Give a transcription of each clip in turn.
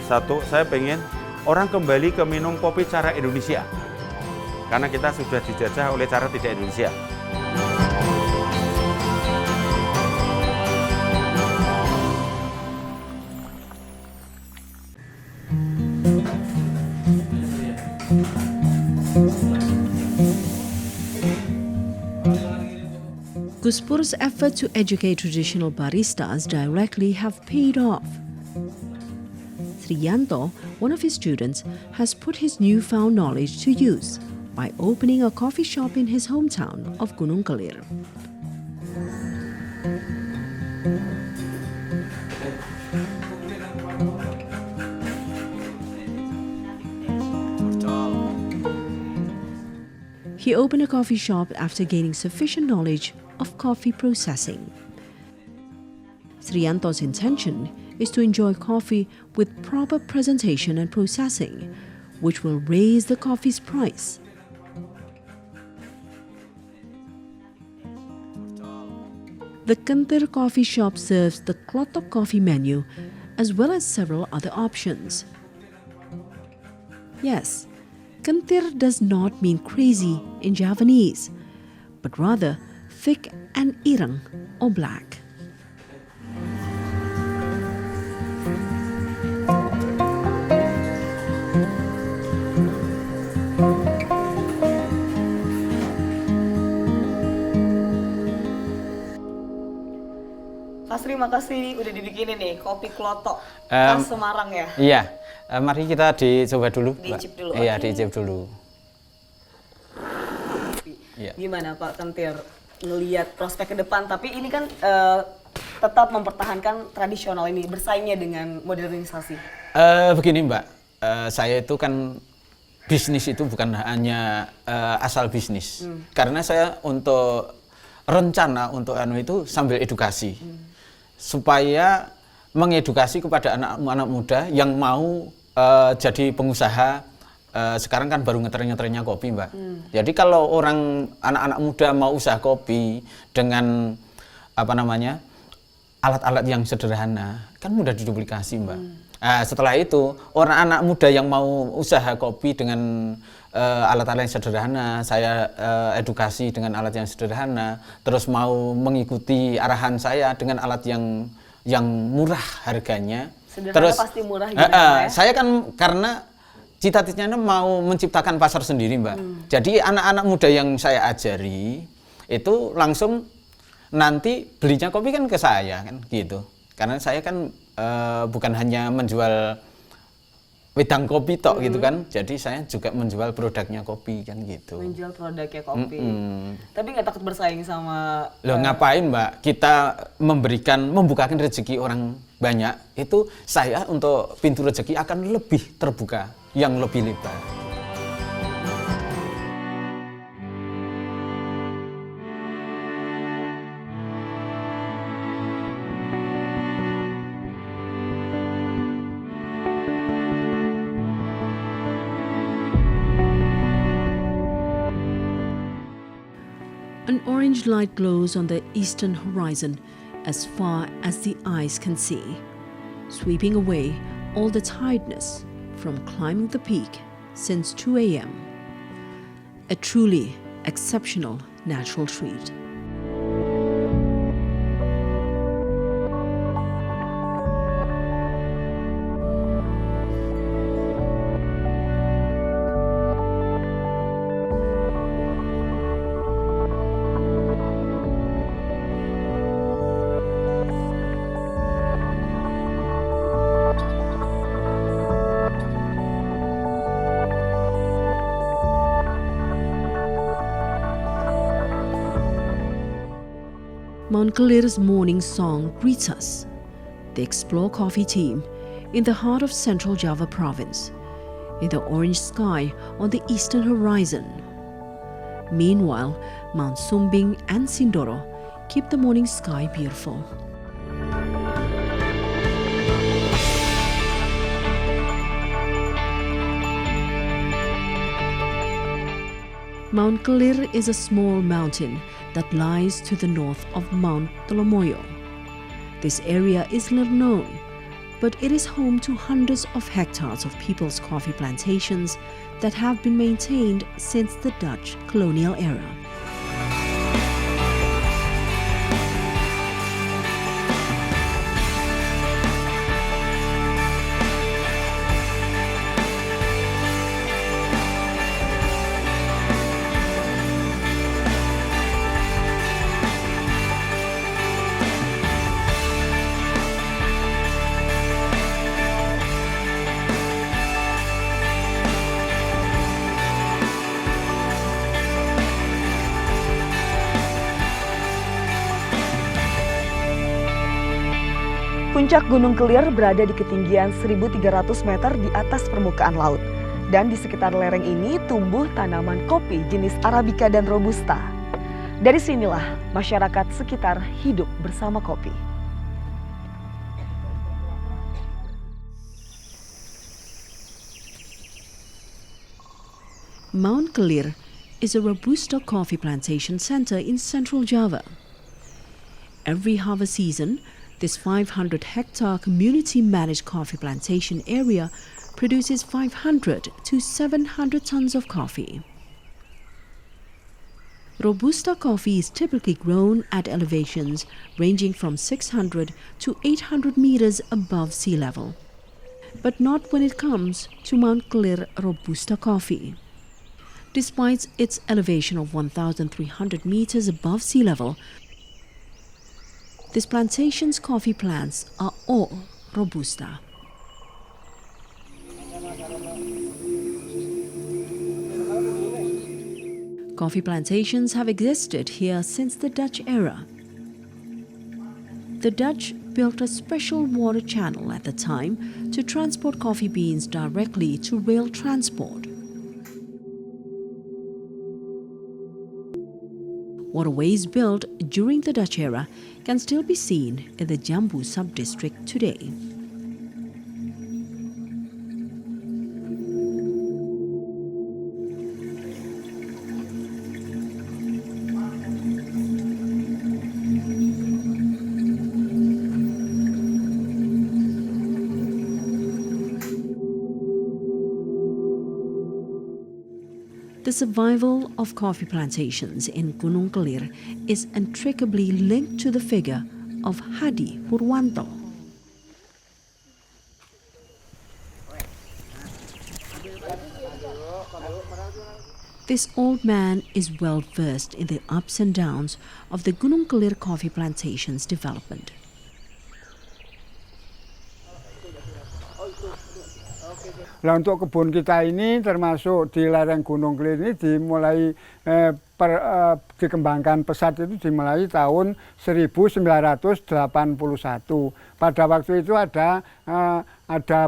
Satu, saya pengen orang kembali ke minum kopi cara Indonesia. Karena kita sudah dijajah oleh cara tidak Indonesia. Guspur's effort to educate traditional baristas directly have paid off. Sriyanto, one of his students, has put his newfound knowledge to use by opening a coffee shop in his hometown of Gunung Kelir. He opened a coffee shop after gaining sufficient knowledge of coffee processing. Sriyanto's intention is to enjoy coffee with proper presentation and processing, which will raise the coffee's price. The Kentir coffee shop serves the Klotok coffee menu as well as several other options. Yes, Kentir does not mean crazy in Javanese, but rather thick and ireng or black. Mas terima kasih udah dibikinin nih kopi klotok khas Semarang ya. Iya, mari kita dicoba dulu. Diicip dulu. Iya, diicip dulu. Iya. Gimana Pak Kentir ngelihat prospek ke depan? Tapi ini kan tetap mempertahankan tradisional ini bersaingnya dengan modernisasi. Begini Mbak, saya itu kan bisnis itu bukan hanya asal bisnis. Karena saya untuk rencana untuk itu sambil edukasi. Supaya mengedukasi kepada anak-anak muda yang mau jadi pengusaha. Sekarang kan baru ngetren-ngetrennya kopi Mbak. Jadi kalau orang anak-anak muda mau usaha kopi dengan alat-alat yang sederhana, kan mudah diduplikasi Mbak. Setelah itu orang anak muda yang mau usaha kopi dengan alat-alat yang sederhana, saya edukasi dengan alat yang sederhana, terus mau mengikuti arahan saya dengan alat yang murah harganya. Sederhana terus pasti murah gitu ya. Saya kan karena cita-citanya mau menciptakan pasar sendiri Mbak. Jadi anak-anak muda yang saya ajari itu langsung nanti belinya kopi kan ke saya kan gitu. Karena saya kan bukan hanya menjual wedang kopi tok gitu kan. Jadi saya juga menjual produknya kopi kan gitu. Menjual produknya kopi. Tapi nggak takut bersaing sama Loh ngapain Mbak? Kita membukakan rezeki orang banyak. Itu saya untuk pintu rezeki akan lebih terbuka, yang lebih lebar. An orange light glows on the eastern horizon as far as the eyes can see, sweeping away all the tiredness from climbing the peak since 2 a.m. A truly exceptional natural treat. Mount Kelir's morning song greets us, the Explore Coffee team, in the heart of central Java province, in the orange sky on the eastern horizon. Meanwhile, Mount Sumbing and Sindoro keep the morning sky beautiful. Mount Kelir is a small mountain that lies to the north of Mount Tolomoyo. This area is little known, but it is home to hundreds of hectares of people's coffee plantations that have been maintained since the Dutch colonial era. Puncak Gunung Kelir berada di ketinggian 1.300 meter di atas permukaan laut. Dan di sekitar lereng ini tumbuh tanaman kopi jenis Arabica dan Robusta. Dari sinilah masyarakat sekitar hidup bersama kopi. Mount Kelir is a Robusta coffee plantation center in central Java. Every harvest season, this 500-hectare community-managed coffee plantation area produces 500 to 700 tons of coffee. Robusta coffee is typically grown at elevations ranging from 600 to 800 meters above sea level, but not when it comes to Mount Kelir Robusta coffee. Despite its elevation of 1,300 meters above sea level, this plantation's coffee plants are all Robusta. Coffee plantations have existed here since the Dutch era. The Dutch built a special water channel at the time to transport coffee beans directly to rail transport. Waterways built during the Dutch era can still be seen in the Jambu sub-district today. The survival of coffee plantations in Gunung Kelir is intricately linked to the figure of Hadi Purwanto. This old man is well versed in the ups and downs of the Gunung Kelir coffee plantation's development. Nah, untuk kebun kita ini termasuk di lereng Gunung Kelir ini dimulai dikembangkan pesat itu dimulai tahun 1981. Pada waktu itu ada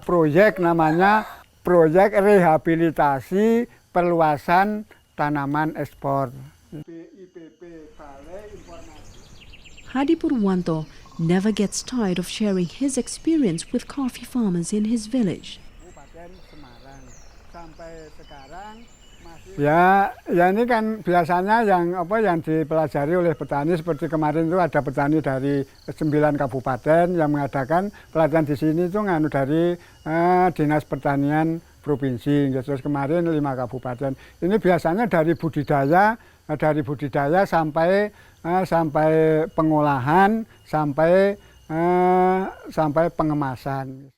proyek namanya proyek rehabilitasi perluasan tanaman ekspor. Hadi Purwanto never gets tired of sharing his experience with coffee farmers in his village. Ya ini kan biasanya yang dipelajari oleh petani, seperti kemarin itu ada petani dari 9 kabupaten yang mengadakan pelatihan di sini itu dari Dinas Pertanian Provinsi. Terus kemarin 5 kabupaten. Ini biasanya dari budidaya sampai pengolahan sampai pengemasan.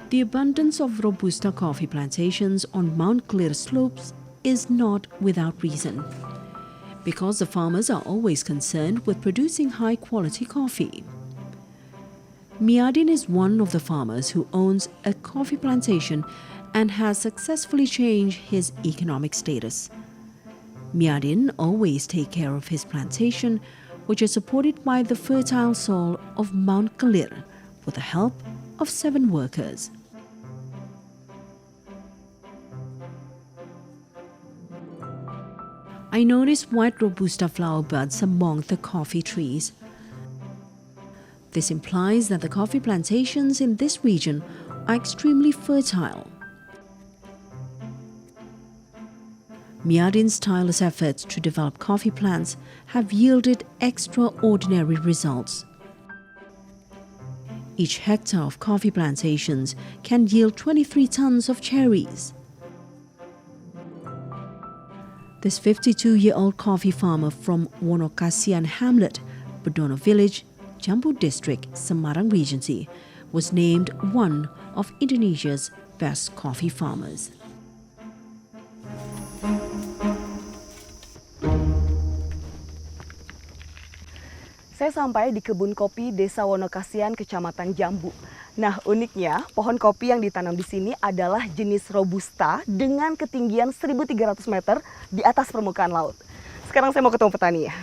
The abundance of Robusta coffee plantations on Mount Kelir slopes is not without reason, because the farmers are always concerned with producing high-quality coffee. Miadin is one of the farmers who owns a coffee plantation and has successfully changed his economic status. Miadin always takes care of his plantation, which is supported by the fertile soil of Mount Kelir with the help of 7 workers. I noticed white Robusta flower buds among the coffee trees. This implies that the coffee plantations in this region are extremely fertile. Miyadin's tireless efforts to develop coffee plants have yielded extraordinary results. Each hectare of coffee plantations can yield 23 tons of cherries. This 52-year-old coffee farmer from Wonokasian Hamlet, Bedono Village, Jambu District, Semarang Regency, was named one of Indonesia's best coffee farmers. Saya sampai di kebun kopi Desa Wonokasian, Kecamatan Jambu. Nah, uniknya pohon kopi yang ditanam di sini adalah jenis Robusta dengan ketinggian 1.300 meter di atas permukaan laut. Sekarang saya mau ketemu petani ya.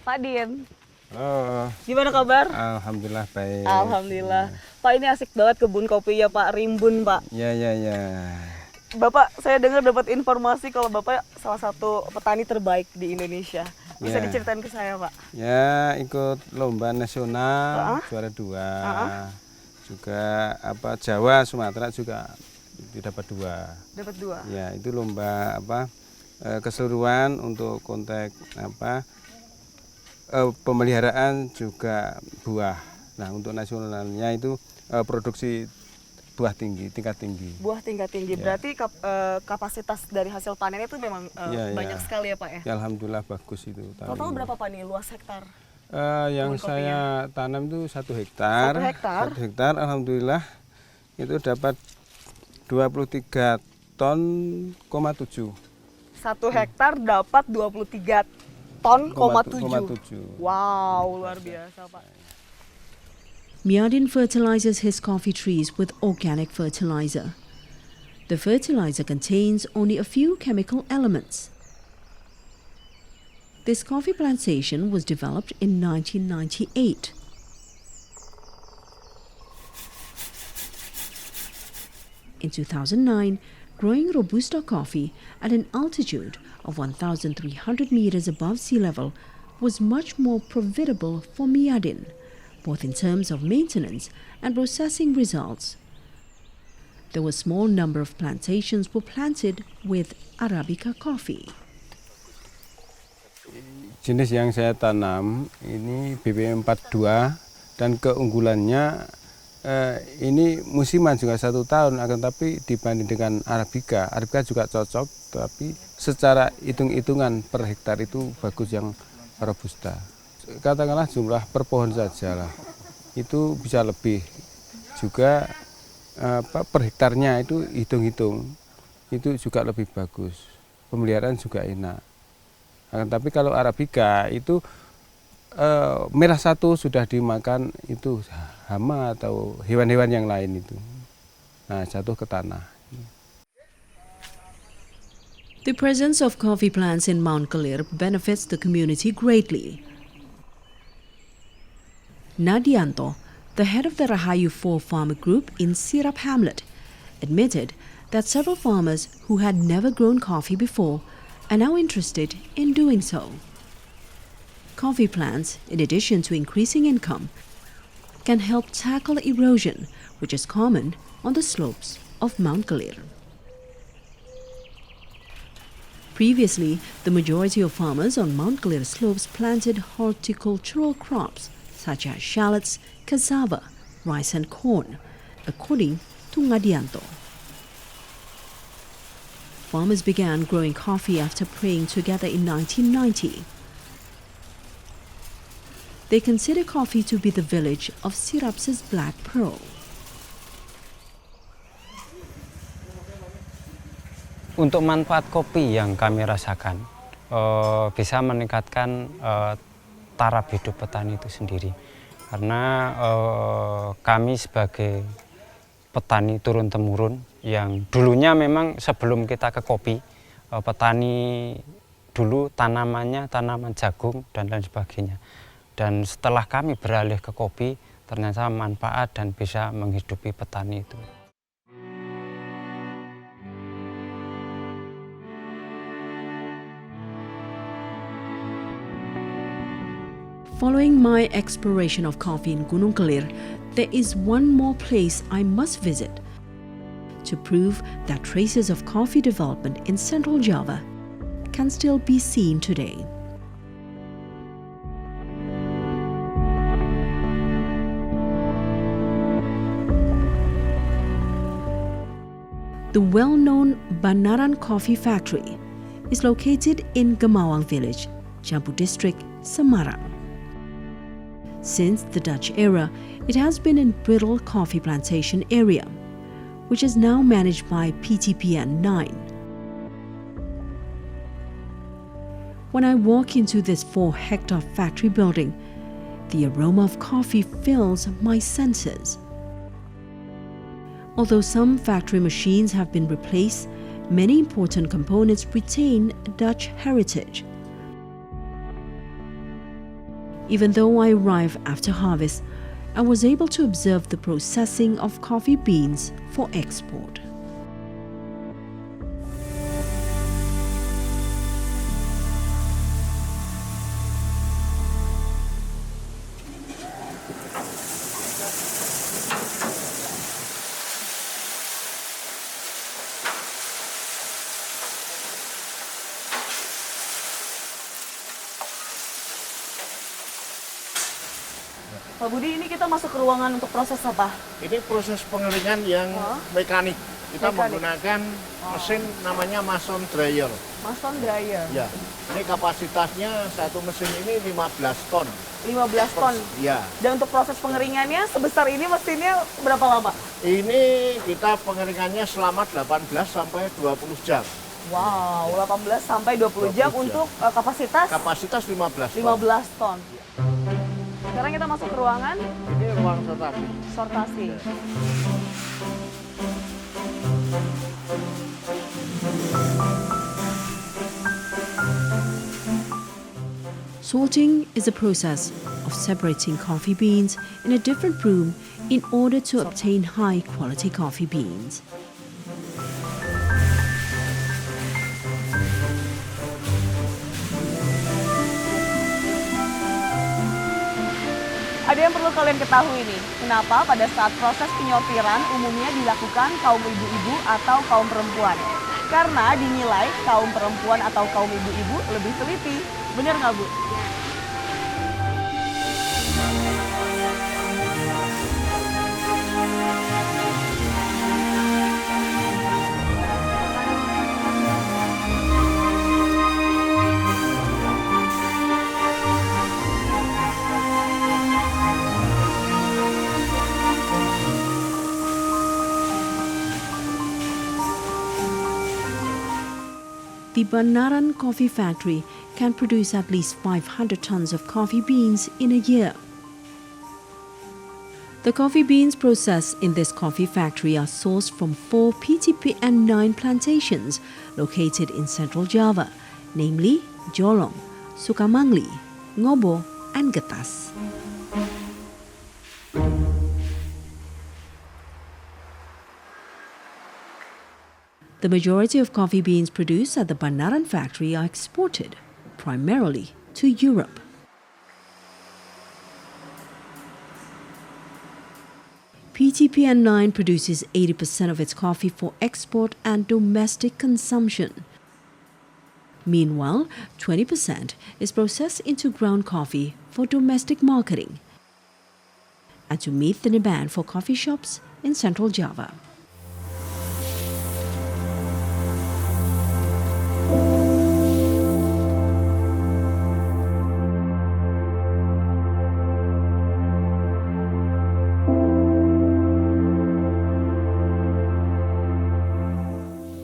Pak Din, Oh, gimana kabar? alhamdulillah baik. Alhamdulillah. Pak, ini asik banget kebun kopi ya Pak, rimbun Pak. Ya, ya, ya. Bapak, saya dengar dapat informasi kalau Bapak salah satu petani terbaik di Indonesia. Bisa Ya. diceritain ke saya Pak? Ya, ikut lomba nasional, Ah. juara 2. Ah. Juga Jawa, Sumatera juga dapat 2. Dapat 2. Ya, itu lomba keseluruhan untuk konteks pemeliharaan juga buah. Nah, untuk nasionalnya itu produksi buah tinggi, tingkat tinggi. Buah tingkat tinggi. Ya. Berarti kapasitas dari hasil panen itu memang Ya, ya. banyak sekali ya Pak ya? Ya, alhamdulillah bagus itu. tahun Total ini. berapa Pak nih luas hektar? Yang kebun saya tanam itu 1 hektar. 1 hektar? 1 hektar, alhamdulillah itu dapat 23 ton, 7. 1 hektar dapat 23 ton, 7. 7. Wow, luar biasa Pak. Miyadin fertilizes his coffee trees with organic fertilizer. The fertilizer contains only a few chemical elements. This coffee plantation was developed in 1998. In 2009, growing Robusta coffee at an altitude of 1,300 meters above sea level was much more profitable for Miyadin, both in terms of maintenance and processing results. There were a small number of plantations were planted with Arabica coffee. Jenis yang saya tanam ini BBM 42 dan keunggulannya ini musiman juga 1 tahun, akan tapi dibanding dengan Arabica juga cocok, tapi secara hitung-hitungan per hektar itu bagus yang Robusta. Katakanlah jumlah per pohon saja lah, itu bisa lebih. Juga per hektarnya itu hitung-hitung, itu juga lebih bagus. Pemeliharaan juga enak. Tapi kalau Arabica itu merah satu sudah dimakan itu hama atau hewan-hewan yang lain itu. Nah, jatuh ke tanah. The presence of coffee plants in Mount Kelir benefits the community greatly. Nadianto, the head of the Rahayu 4 farmer group in Sirap Hamlet, admitted that several farmers who had never grown coffee before are now interested in doing so. Coffee plants, in addition to increasing income, can help tackle erosion, which is common on the slopes of Mount Kelir. Previously, the majority of farmers on Mount Kelir slopes planted horticultural crops such as shallots, cassava, rice and corn, according to Ngadianto. Farmers began growing coffee after praying together in 1990. They consider coffee to be the village of Sirap's black pearl. Untuk manfaat kopi yang kami rasakan, bisa meningkatkan taraf hidup petani itu sendiri. Karena kami sebagai petani turun-temurun yang dulunya memang sebelum kita ke kopi, petani dulu tanamannya tanaman jagung dan lain sebagainya. Dan setelah kami beralih ke kopi, ternyata manfaat dan bisa menghidupi petani itu. Following my exploration of coffee in Gunung Kelir, there is one more place I must visit to prove that traces of coffee development in Central Java can still be seen today. The well-known Banaran Coffee Factory is located in Gemawang Village, Jambu District, Semarang. Since the Dutch era, it has been in Brittle Coffee Plantation area, which is now managed by PTPN 9. When I walk into this 4-hectare factory building, the aroma of coffee fills my senses. Although some factory machines have been replaced, many important components retain Dutch heritage. Even though I arrived after harvest, I was able to observe the processing of coffee beans for export. Pak Budi, ini kita masuk ke ruangan untuk proses apa? Ini proses pengeringan yang mekanik. Kita Mekanik. menggunakan mesin namanya mason dryer. Mason dryer. Ya, ini kapasitasnya satu mesin ini 15 ton. 15 ton. Ya, Dan untuk proses pengeringannya sebesar ini mesinnya berapa lama? ini kita pengeringannya selama 18 sampai 20 jam. Wow, 18 sampai 20 jam 20 jam. untuk kapasitas Kapasitas 15 ton. 15 ton. Sekarang kita masuk ke ruangan Ini ruang sortasi. sortasi. Sorting is a process of separating coffee beans in a different room in order to obtain high-quality coffee beans. Ada yang perlu kalian ketahui nih, kenapa pada saat proses penyortiran umumnya dilakukan kaum ibu-ibu atau kaum perempuan? Karena dinilai kaum perempuan atau kaum ibu-ibu lebih teliti. Benar nggak, Bu? The Banaran Coffee Factory can produce at least 500 tons of coffee beans in a year. The coffee beans processed in this coffee factory are sourced from 4 PTPN 9 plantations located in Central Java, namely Jolong, Sukamangli, Ngobo, and Getas. The majority of coffee beans produced at the Banaran factory are exported, primarily to Europe. PTPN 9 produces 80% of its coffee for export and domestic consumption. Meanwhile, 20% is processed into ground coffee for domestic marketing and to meet the demand for coffee shops in Central Java.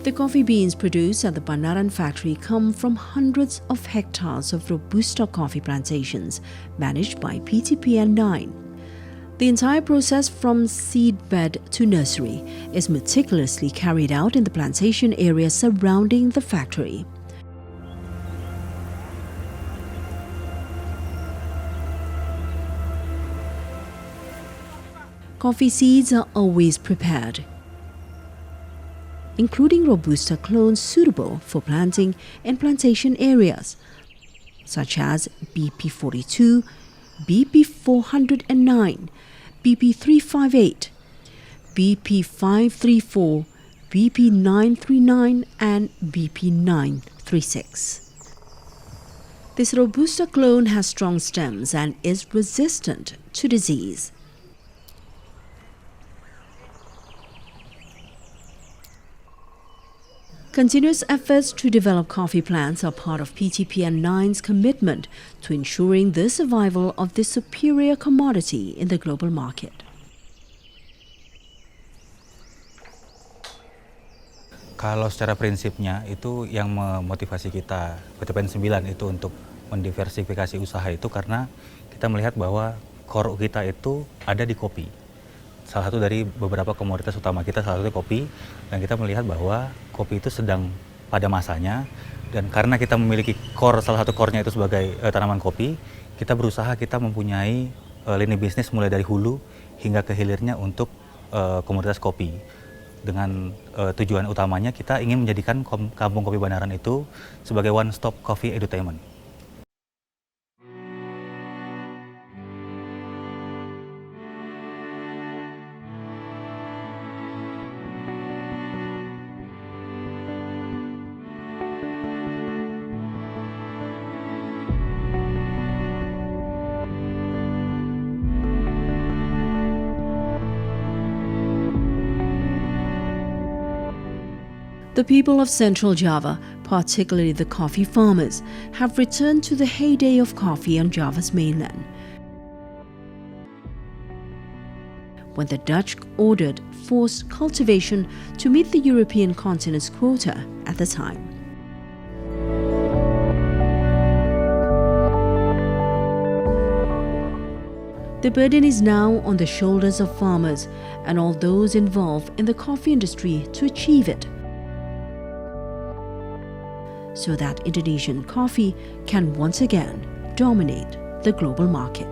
The coffee beans produced at the Banaran factory come from hundreds of hectares of Robusta coffee plantations managed by PTPN 9. The entire process from seed bed to nursery is meticulously carried out in the plantation area surrounding the factory. Coffee seeds are always prepared, including Robusta clones suitable for planting in plantation areas, such as BP42, BP 409, BP 358, BP 534, BP 939 and BP 936. This Robusta clone has strong stems and is resistant to disease. Continuous efforts to develop coffee plants are part of PTPN 9's commitment to ensuring the survival of this superior commodity in the global market. Kalau secara prinsipnya itu yang memotivasi kita PTPN 9 itu untuk mendiversifikasi usaha itu karena kita melihat bahwa core kita itu ada di kopi. Salah satu dari beberapa komoditas utama kita salah satu kopi, dan kita melihat bahwa kopi itu sedang pada masanya, dan karena kita memiliki salah satu core-nya itu sebagai tanaman kopi, kita berusaha kita mempunyai lini bisnis mulai dari hulu hingga ke hilirnya untuk komoditas kopi. Dengan tujuan utamanya kita ingin menjadikan Kampung Kopi Banaran itu sebagai one stop coffee edutainment. The people of Central Java, particularly the coffee farmers, have returned to the heyday of coffee on Java's mainland, when the Dutch ordered forced cultivation to meet the European continent's quota at the time. The burden is now on the shoulders of farmers and all those involved in the coffee industry to achieve it, so that Indonesian coffee can once again dominate the global market.